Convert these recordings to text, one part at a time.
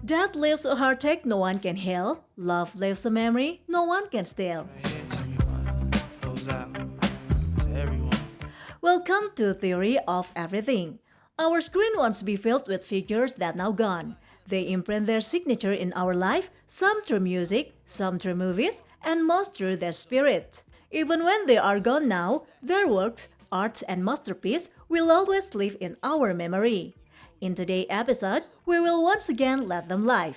Death leaves a heartache no one can heal. Love leaves a memory no one can steal. Welcome to Theory of Everything. Our screen wants to be filled with figures that now gone. They imprint their signature in our life, some through music, some through movies, and most through their spirit. Even when they are gone now, their works, arts, and masterpiece will always live in our memory. In today's episode, we will once again let them live.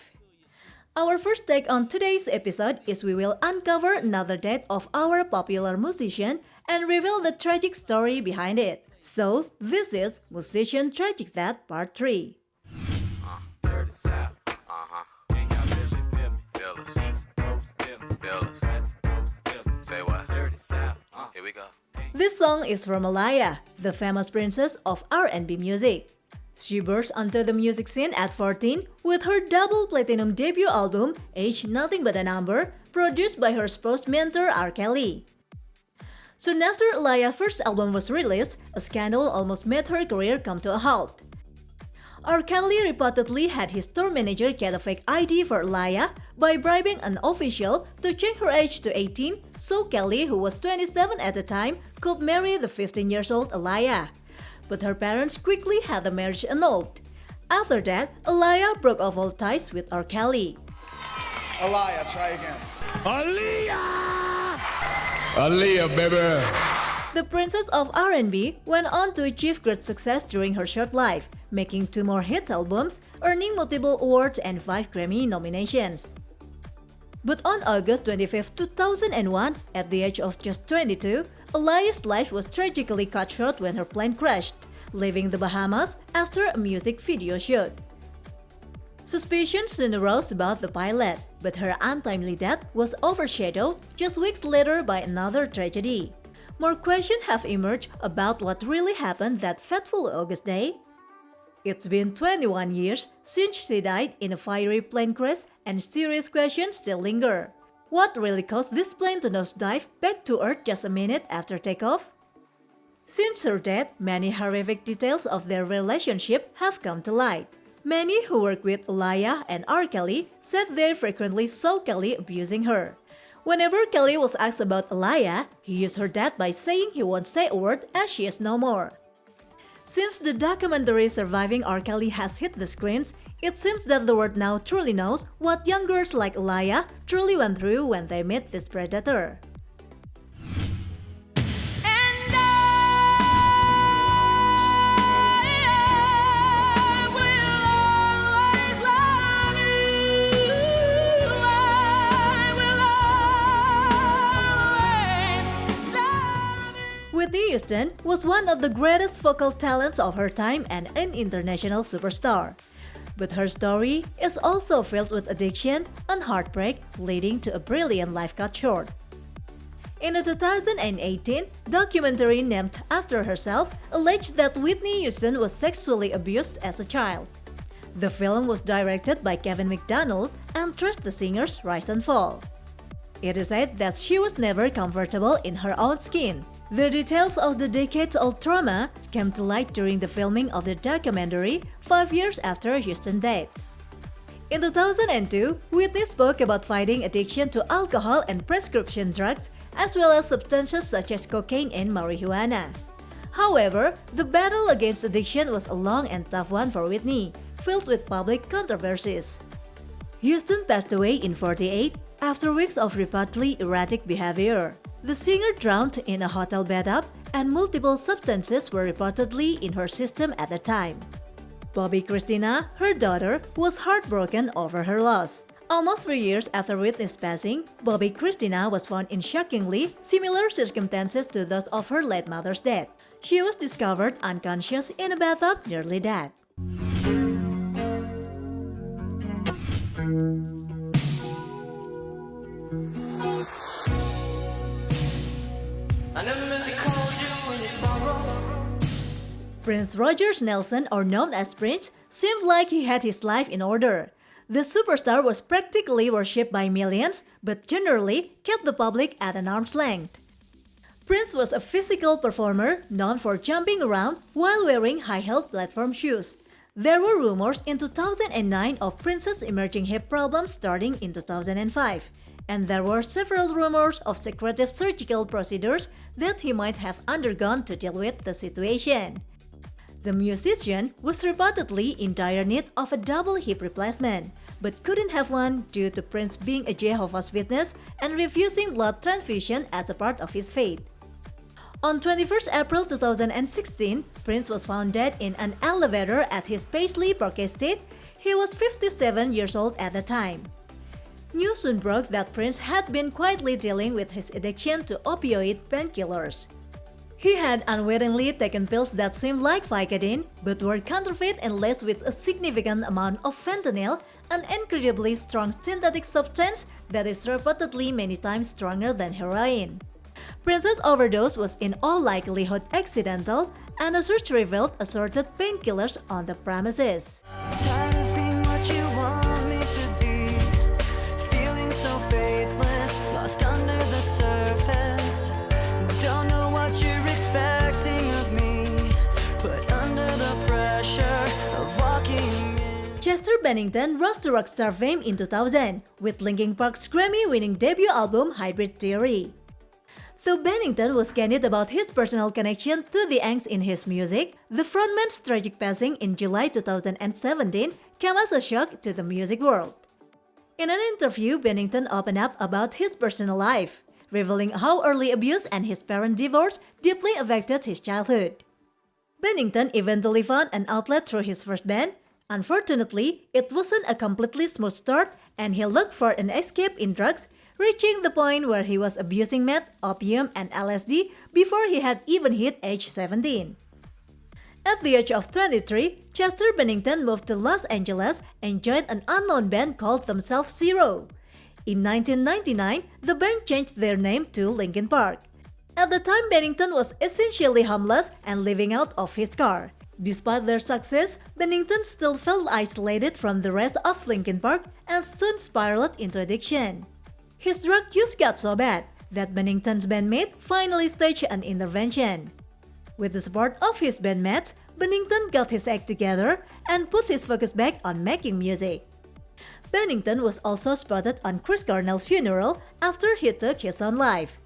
Our first take on today's episode is we will uncover another death of our popular musician and reveal the tragic story behind it. So, this is Musician Tragic Death Part 3. This song is from Alaya, the famous princess of R&B music. She burst onto the music scene at 14 with her double platinum debut album, Age Nothing But a Number, produced by her spouse mentor R. Kelly. Soon after Alaya's first album was released, a scandal almost made her career come to a halt. R. Kelly reportedly had his tour manager get a fake ID for Alaya by bribing an official to change her age to 18 so Kelly, who was 27 at the time, could marry the 15-year-old Alaya. But her parents quickly had the marriage annulled. After that, Alaya broke off all ties with R. Kelly. Alaya, try again. Aaliyah! Aaliyah, baby! The princess of R&B went on to achieve great success during her short life, making 2 more hit albums, earning multiple awards and 5 Grammy nominations. But on August 25, 2001, at the age of just 22, Alaya's life was tragically cut short when her plane crashed, leaving the Bahamas after a music video shoot. Suspicion soon arose about the pilot, but her untimely death was overshadowed just weeks later by another tragedy. More questions have emerged about what really happened that fateful August day. It's been 21 years since she died in a fiery plane crash, and serious questions still linger. What really caused this plane to nosedive back to Earth just a minute after takeoff? Since her death, many horrific details of their relationship have come to light. Many who work with Alaya and R. Kelly said they frequently saw Kelly abusing her. Whenever Kelly was asked about Alaya, he used her death by saying he won't say a word as she is no more. Since the documentary Surviving R. Kelly has hit the screens, it seems that the world now truly knows what young girls like Alaya truly went through when they met this predator. Whitney Houston was one of the greatest vocal talents of her time and an international superstar. But her story is also filled with addiction and heartbreak, leading to a brilliant life cut short. In a 2018 documentary named after herself, alleged that Whitney Houston was sexually abused as a child. The film was directed by Kevin McDonald and traced the singer's rise and fall. It is said that she was never comfortable in her own skin. The details of the decades-old trauma came to light during the filming of the documentary 5 years after Houston's death. In 2002, Whitney spoke about fighting addiction to alcohol and prescription drugs, as well as substances such as cocaine and marijuana. However, the battle against addiction was a long and tough one for Whitney, filled with public controversies. Houston passed away in 48 after weeks of reportedly erratic behavior. The singer drowned in a hotel bed up, and multiple substances were reportedly in her system at the time. Bobbi Kristina, her daughter, was heartbroken over her loss. Almost 3 years after Whitney's passing, Bobbi Kristina was found in shockingly similar circumstances to those of her late mother's death. She was discovered unconscious in a bathtub, nearly dead. Prince Rogers Nelson, or known as Prince, seemed like he had his life in order. The superstar was practically worshipped by millions, but generally kept the public at an arm's length. Prince was a physical performer known for jumping around while wearing high-heeled platform shoes. There were rumors in 2009 of Prince's emerging hip problems starting in 2005, and there were several rumors of secretive surgical procedures that he might have undergone to deal with the situation. The musician was reportedly in dire need of a double hip replacement, but couldn't have one due to Prince being a Jehovah's Witness and refusing blood transfusion as a part of his faith. On 21st April 2016, Prince was found dead in an elevator at his Paisley Park estate. He was 57 years old at the time. News soon broke that Prince had been quietly dealing with his addiction to opioid painkillers. He had unwittingly taken pills that seemed like Vicodin, but were counterfeit and laced with a significant amount of fentanyl, an incredibly strong synthetic substance that is reportedly many times stronger than heroin. Prince's overdose was in all likelihood accidental, and a search revealed assorted painkillers on the premises. Tired of being what you want me to be, feeling so faithless, lost under the surface. Don't know what you're expecting of me, but under the pressure of walking in. Chester Bennington rose to rockstar fame in 2000 with Linkin Park's Grammy-winning debut album Hybrid Theory. Though Bennington was candid about his personal connection to the angst in his music, the frontman's tragic passing in July 2017 came as a shock to the music world. In an interview, Bennington opened up about his personal life, revealing how early abuse and his parent divorce deeply affected his childhood. Bennington eventually found an outlet through his first band. Unfortunately, it wasn't a completely smooth start, and he looked for an escape in drugs, reaching the point where he was abusing meth, opium, and LSD before he had even hit age 17. At the age of 23, Chester Bennington moved to Los Angeles and joined an unknown band called themselves Zero. In 1999, the band changed their name to Linkin Park. At the time, Bennington was essentially homeless and living out of his car. Despite their success, Bennington still felt isolated from the rest of Linkin Park and soon spiraled into addiction. His drug use got so bad that Bennington's bandmate finally staged an intervention. With the support of his bandmates, Bennington got his act together and put his focus back on making music. Bennington was also spotted on Chris Cornell's funeral after he took his own life.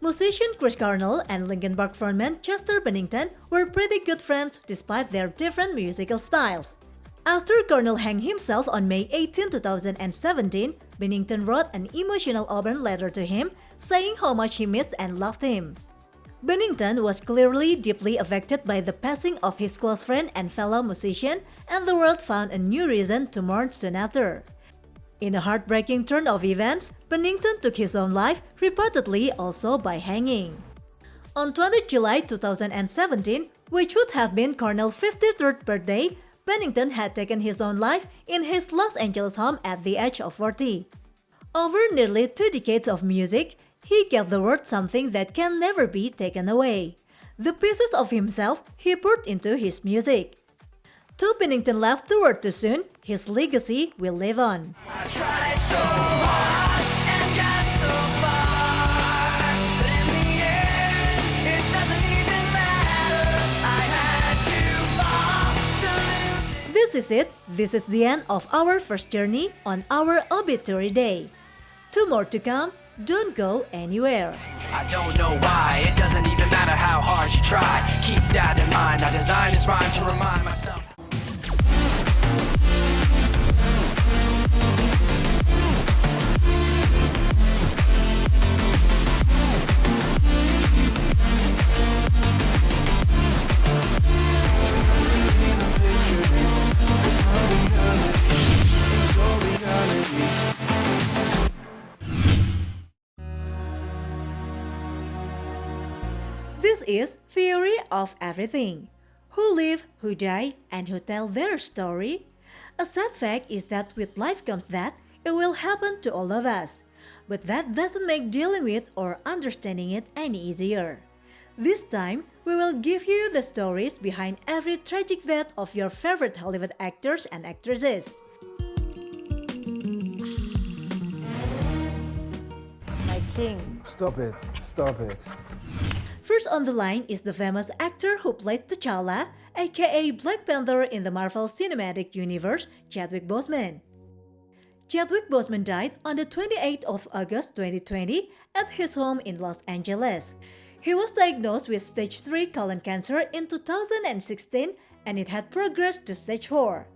Musician Chris Cornell and Linkin Park frontman Chester Bennington were pretty good friends despite their different musical styles. After Cornell hanged himself on May 18, 2017, Bennington wrote an emotional open letter to him, saying how much he missed and loved him. Bennington was clearly deeply affected by the passing of his close friend and fellow musician, and the world found a new reason to mourn soon after. In a heartbreaking turn of events, Bennington took his own life, reportedly also by hanging. On 20 July 2017, which would have been Cornell's 53rd birthday, Bennington had taken his own life in his Los Angeles home at the age of 40. Over nearly 2 decades of music, he gave the world something that can never be taken away: the pieces of himself he poured into his music. Though Bennington left the world too soon, his legacy will live on. I tried so hard and got so far, but in the end, it doesn't even matter. I had to fall to lose it. This is it. This is the end of our first journey on our obituary day. 2 more to come. Don't go anywhere. I don't know why, it doesn't even matter how hard you try. Keep that in mind, I designed this rhyme to remind myself. This is Theory of Everything. Who live, who die, and who tell their story? A sad fact is that with life comes that it will happen to all of us. But that doesn't make dealing with or understanding it any easier. This time, we will give you the stories behind every tragic death of your favorite Hollywood actors and actresses. My king. Stop it. Stop it. First on the line is the famous actor who played T'Challa, aka Black Panther in the Marvel Cinematic Universe, Chadwick Boseman. Chadwick Boseman died on the 28th of August 2020 at his home in Los Angeles. He was diagnosed with stage 3 colon cancer in 2016 and it had progressed to stage 4.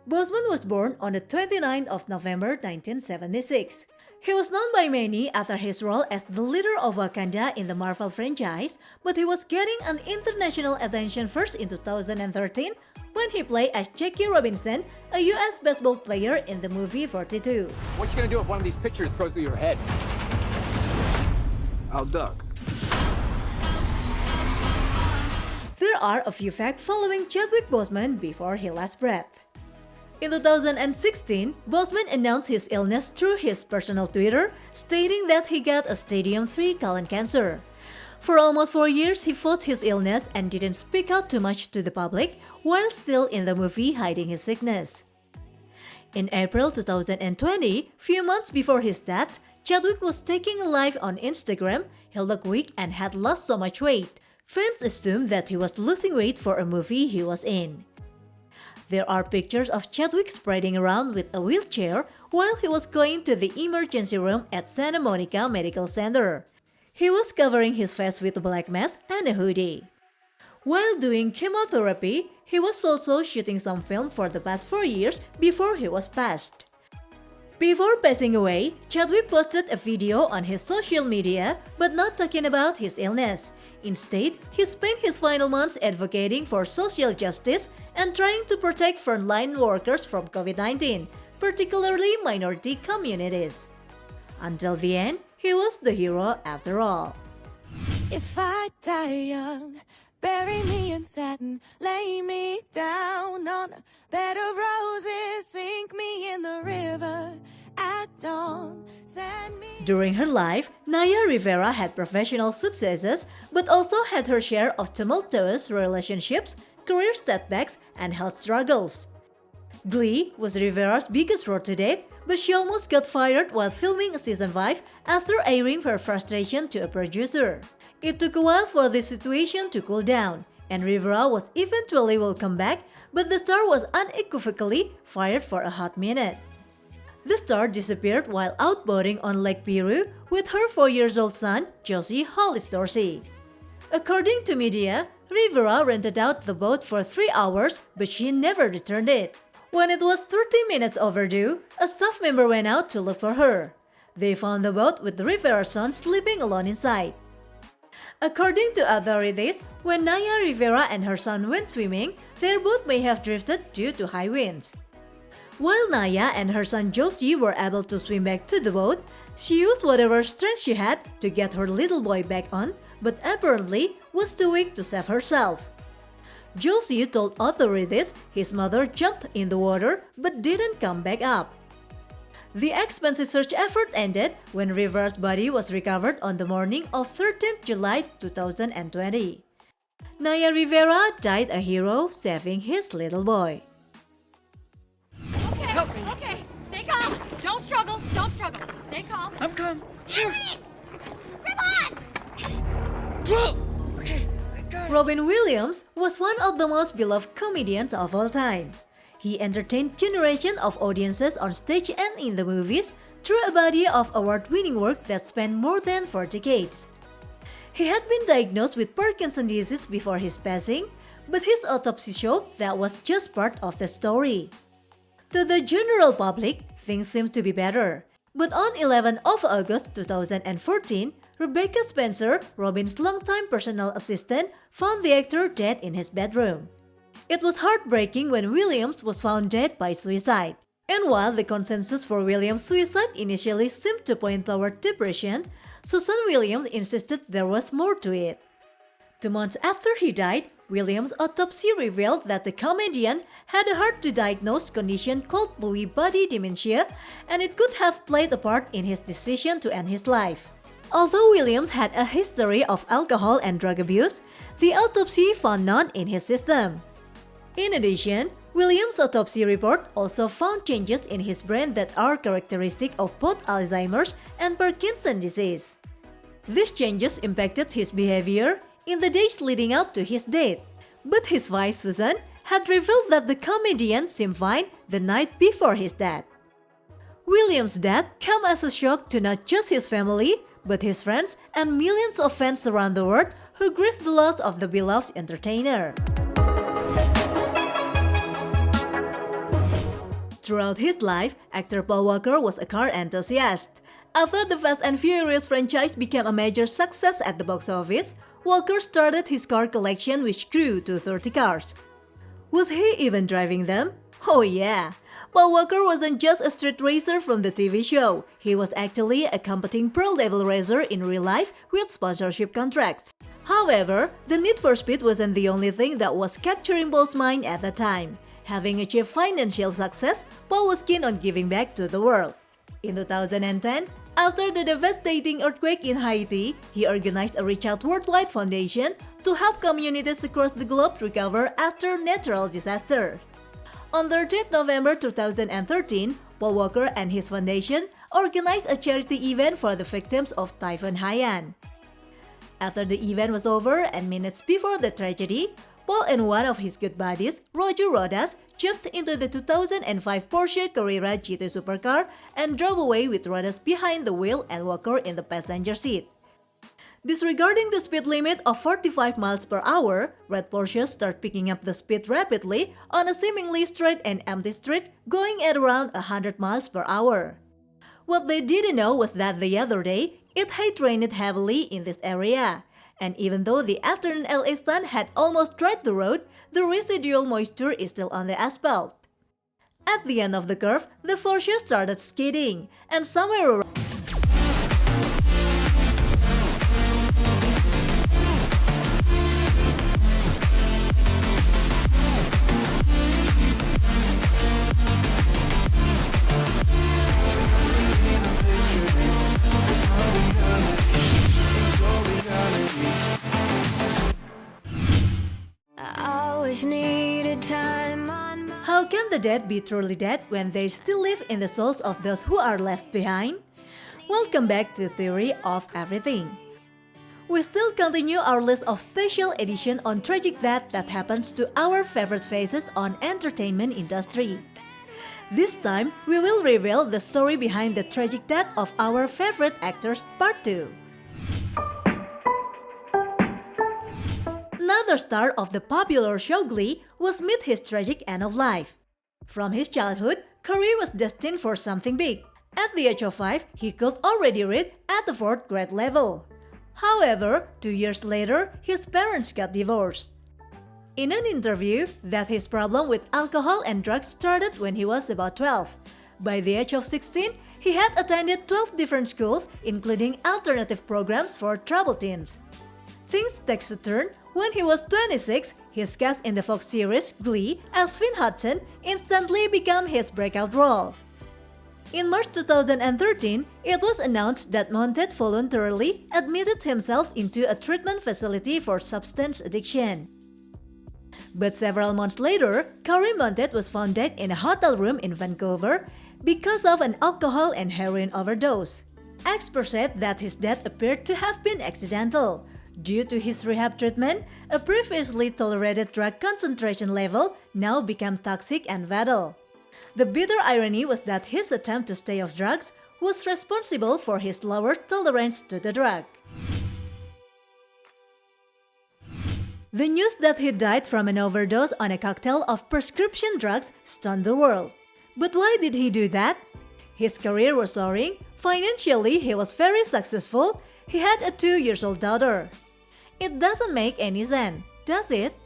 Boseman was born on the 29th of November 1976. He was known by many after his role as the leader of Wakanda in the Marvel franchise, but he was getting an international attention first in 2013 when he played as Jackie Robinson, a US baseball player in the movie 42. What you gonna do if one of these pictures throws through your head? I'll duck. There are a few facts following Chadwick Boseman before he last breath. In 2016, Boseman announced his illness through his personal Twitter, stating that he got a stadium 3 colon cancer. For almost 4 years, he fought his illness and didn't speak out too much to the public while still in the movie hiding his sickness. In April 2020, few months before his death, Chadwick was taking a live on Instagram. He looked weak and had lost so much weight. Fans assumed that he was losing weight for a movie he was in. There are pictures of Chadwick spreading around with a wheelchair while he was going to the emergency room at Santa Monica Medical Center. He was covering his face with a black mask and a hoodie. While doing chemotherapy, he was also shooting some film for the past 4 years before he was passed. Before passing away, Chadwick posted a video on his social media, but not talking about his illness. Instead, he spent his final months advocating for social justice and trying to protect frontline workers from COVID-19, particularly minority communities. Until the end, he was the hero after all. If I die young, bury me in satin, lay me down on a bed of roses, sink me in the river at dawn. Send me. During her life, Naya Rivera had professional successes, but also had her share of tumultuous relationships, career setbacks, and health struggles. Glee was Rivera's biggest role to date, but she almost got fired while filming season 5 after airing her frustration to a producer. It took a while for the situation to cool down, and Rivera was eventually welcomed back, but the star was unequivocally fired for a hot minute. The star disappeared while outboating on Lake Piru with her 4-year-old son, Josie Hollis Dorsey. According to media, Rivera rented out the boat for 3 hours, but she never returned it. When it was 30 minutes overdue, a staff member went out to look for her. They found the boat with Rivera's son sleeping alone inside. According to authorities, when Naya Rivera and her son went swimming, their boat may have drifted due to high winds. While Naya and her son Josie were able to swim back to the boat, she used whatever strength she had to get her little boy back on, but apparently was too weak to save herself. Josie told authorities his mother jumped in the water but didn't come back up. The expensive search effort ended when Rivera's body was recovered on the morning of 13th July 2020. Naya Rivera died a hero saving his little boy. Okay, okay, stay calm. Don't struggle, don't struggle. Stay calm. I'm calm. Grab on! Okay, I got it. Robin Williams was one of the most beloved comedians of all time. He entertained generations of audiences on stage and in the movies through a body of award-winning work that spanned more than 4 decades. He had been diagnosed with Parkinson's disease before his passing, but his autopsy showed that was just part of the story. To the general public, things seemed to be better. But on 11th of August 2014, Rebecca Spencer, Robin's longtime personal assistant, found the actor dead in his bedroom. It was heartbreaking when Williams was found dead by suicide. And while the consensus for Williams' suicide initially seemed to point toward depression, Susan Williams insisted there was more to it. 2 months after he died, Williams' autopsy revealed that the comedian had a hard-to-diagnose condition called Lewy body dementia, and it could have played a part in his decision to end his life. Although Williams had a history of alcohol and drug abuse, the autopsy found none in his system. In addition, Williams' autopsy report also found changes in his brain that are characteristic of both Alzheimer's and Parkinson's disease. These changes impacted his behavior in the days leading up to his death. But his wife Susan had revealed that the comedian seemed fine the night before his death. William's death came as a shock to not just his family, but his friends and millions of fans around the world who grieved the loss of the beloved entertainer. Throughout his life, actor Paul Walker was a car enthusiast. After the Fast and Furious franchise became a major success at the box office, Walker started his car collection, which grew to 30 cars. Was he even driving them? Oh yeah! Paul Walker wasn't just a street racer from the TV show. He was actually a competing pro-level racer in real life with sponsorship contracts. However, the need for speed wasn't the only thing that was capturing Paul's mind at the time. Having achieved financial success, Paul was keen on giving back to the world. In 2010, after the devastating earthquake in Haiti, he organized a Reach Out Worldwide Foundation to help communities across the globe recover after natural disaster. On 30th November 2013, Paul Walker and his foundation organized a charity event for the victims of Typhoon Haiyan. After the event was over and minutes before the tragedy, Paul and one of his good buddies, Roger Rodas, jumped into the 2005 Porsche Carrera GT supercar and drove away with Rodas behind the wheel and Walker in the passenger seat. Disregarding the speed limit of 45 miles per hour, red Porsches start picking up the speed rapidly on a seemingly straight and empty street going at around 100 miles per hour. What they didn't know was that the other day, it had rained heavily in this area. And even though the afternoon LA sun had almost dried the road, the residual moisture is still on the asphalt. At the end of the curve, the Porsche started skidding, and somewhere around needed time on my... How can the dead be truly dead when they still live in the souls of those who are left behind? Welcome back to Theory of Everything. We still continue our list of special edition on tragic death that happens to our favorite faces on entertainment industry. This time, we will reveal the story behind the tragic death of our favorite actors Part 2. Another star of the popular show Glee was met his tragic end of life. From his childhood, Corey was destined for something big. At the age of 5, he could already read at the 4th grade level. However, 2 years later, his parents got divorced. In an interview, that his problem with alcohol and drugs started when he was about 12. By the age of 16, he had attended 12 different schools, including alternative programs for troubled teens. Things take a turn when he was 26. His cast in the Fox series Glee as Finn Hudson instantly became his breakout role. In March 2013, it was announced that Montet voluntarily admitted himself into a treatment facility for substance addiction. But several months later, Corey Montet was found dead in a hotel room in Vancouver because of an alcohol and heroin overdose. Experts said that his death appeared to have been accidental. Due to his rehab treatment, a previously tolerated drug concentration level now became toxic and fatal. The bitter irony was that his attempt to stay off drugs was responsible for his lower tolerance to the drug. The news that he died from an overdose on a cocktail of prescription drugs stunned the world. But why did he do that? His career was soaring, financially he was very successful, he had a 2-year-old daughter. It doesn't make any sense, does it?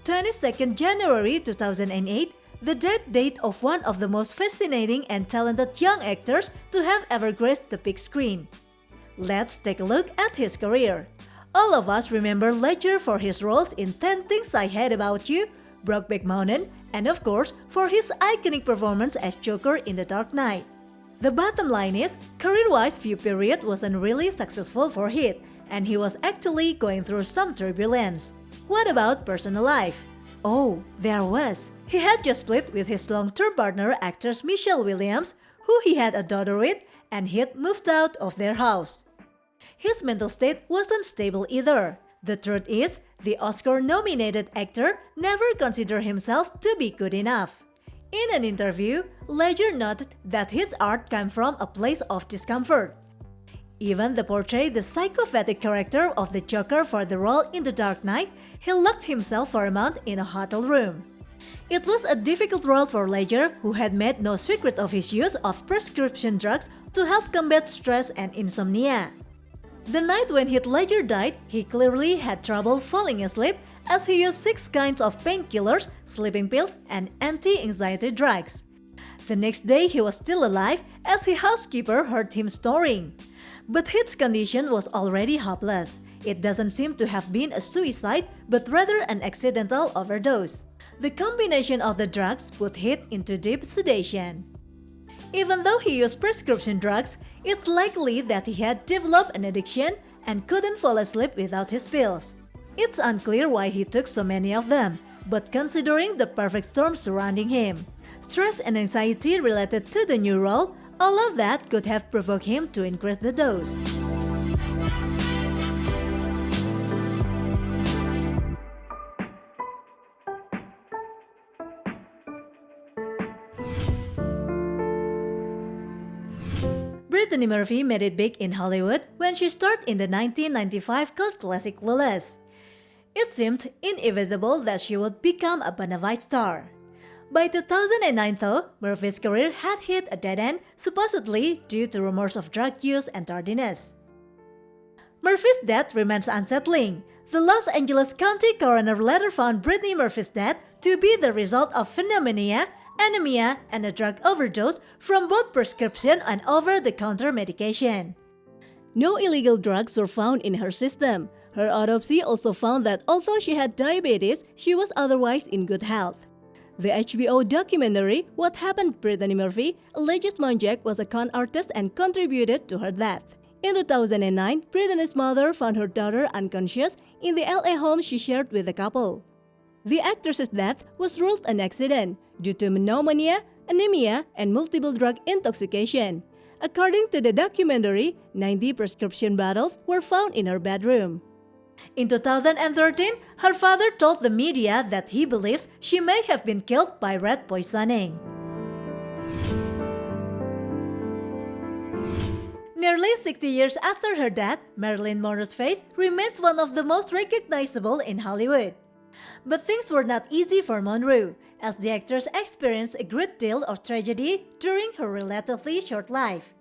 22nd January 2008, the death date of one of the most fascinating and talented young actors to have ever graced the big screen. Let's take a look at his career. All of us remember Ledger for his roles in 10 Things I Hate About You, Brokeback Mountain, and of course for his iconic performance as Joker in The Dark Knight. The bottom line is, career-wise few period wasn't really successful for Heath, and he was actually going through some turbulence. What about personal life? Oh, there was. He had just split with his long-term partner actress Michelle Williams, who he had a daughter with, and Heath moved out of their house. His mental state wasn't stable either. The truth is, the Oscar-nominated actor never considered himself to be good enough. In an interview, Ledger noted that his art came from a place of discomfort. Even to portray the psychopathic character of the Joker for the role in The Dark Knight, he locked himself for a month in a hotel room. It was a difficult role for Ledger, who had made no secret of his use of prescription drugs to help combat stress and insomnia. The night when Heath Ledger died, he clearly had trouble falling asleep as he used 6 kinds of painkillers, sleeping pills, and anti-anxiety drugs. The next day, he was still alive as his housekeeper heard him snoring. But Heath's condition was already hopeless. It doesn't seem to have been a suicide, but rather an accidental overdose. The combination of the drugs put Heath into deep sedation. Even though he used prescription drugs, it's likely that he had developed an addiction and couldn't fall asleep without his pills. It's unclear why he took so many of them, but considering the perfect storm surrounding him, stress and anxiety related to the new role, all of that could have provoked him to increase the dose. Brittany Murphy made it big in Hollywood when she starred in the 1995 cult classic Clueless. It seemed inevitable that she would become a bona fide star. By 2009 though, Murphy's career had hit a dead end, supposedly due to rumors of drug use and tardiness. Murphy's death remains unsettling. The Los Angeles County coroner later found Brittany Murphy's death to be the result of pneumonia, anemia, and a drug overdose from both prescription and over-the-counter medication. No illegal drugs were found in her system. Her autopsy also found that although she had diabetes, she was otherwise in good health. The HBO documentary What Happened to Brittany Murphy alleges Monjack was a con artist and contributed to her death. In 2009, Brittany's mother found her daughter unconscious in the LA home she shared with the couple. The actress's death was ruled an accident due to pneumonia, anemia, and multiple drug intoxication. According to the documentary, 90 prescription bottles were found in her bedroom. In 2013, her father told the media that he believes she may have been killed by rat poisoning. Nearly 60 years after her death, Marilyn Monroe's face remains one of the most recognizable in Hollywood. But things were not easy for Monroe, as the actress experienced a great deal of tragedy during her relatively short life.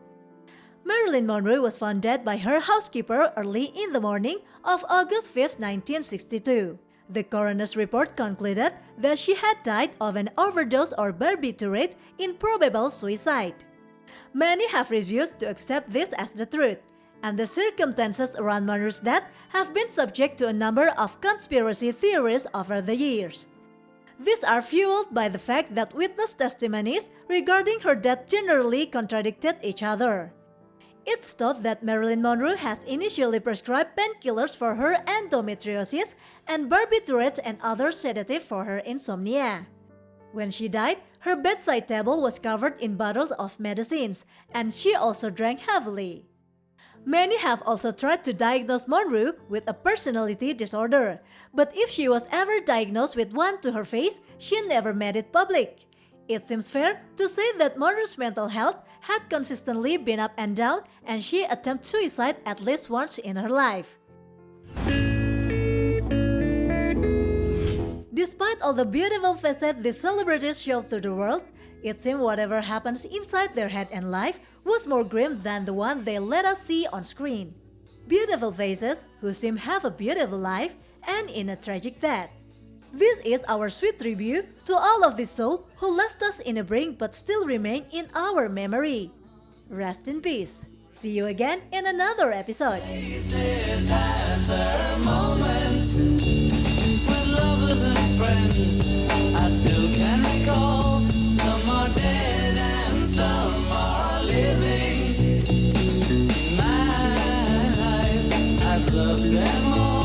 Marilyn Monroe was found dead by her housekeeper early in the morning of August 5, 1962. The coroner's report concluded that she had died of an overdose or barbiturate in probable suicide. Many have refused to accept this as the truth, and the circumstances around Monroe's death have been subject to a number of conspiracy theories over the years. These are fueled by the fact that witness testimonies regarding her death generally contradicted each other. It's thought that Marilyn Monroe has initially prescribed painkillers for her endometriosis and barbiturates and other sedatives for her insomnia. When she died, her bedside table was covered in bottles of medicines, and she also drank heavily. Many have also tried to diagnose Monroe with a personality disorder, but if she was ever diagnosed with one to her face, she never made it public. It seems fair to say that Monroe's mental health had consistently been up and down, and she attempted suicide at least once in her life. Despite all the beautiful facets these celebrities showed to the world, it seems whatever happens inside their head and life was more grim than the one they let us see on screen. Beautiful faces who seem have a beautiful life and in a tragic death. This is our sweet tribute to all of these souls who left us in a brink but still remain in our memory. Rest in peace. See you again in another episode. I still can recall. Some are dead and some are living. In my life, I've loved them all.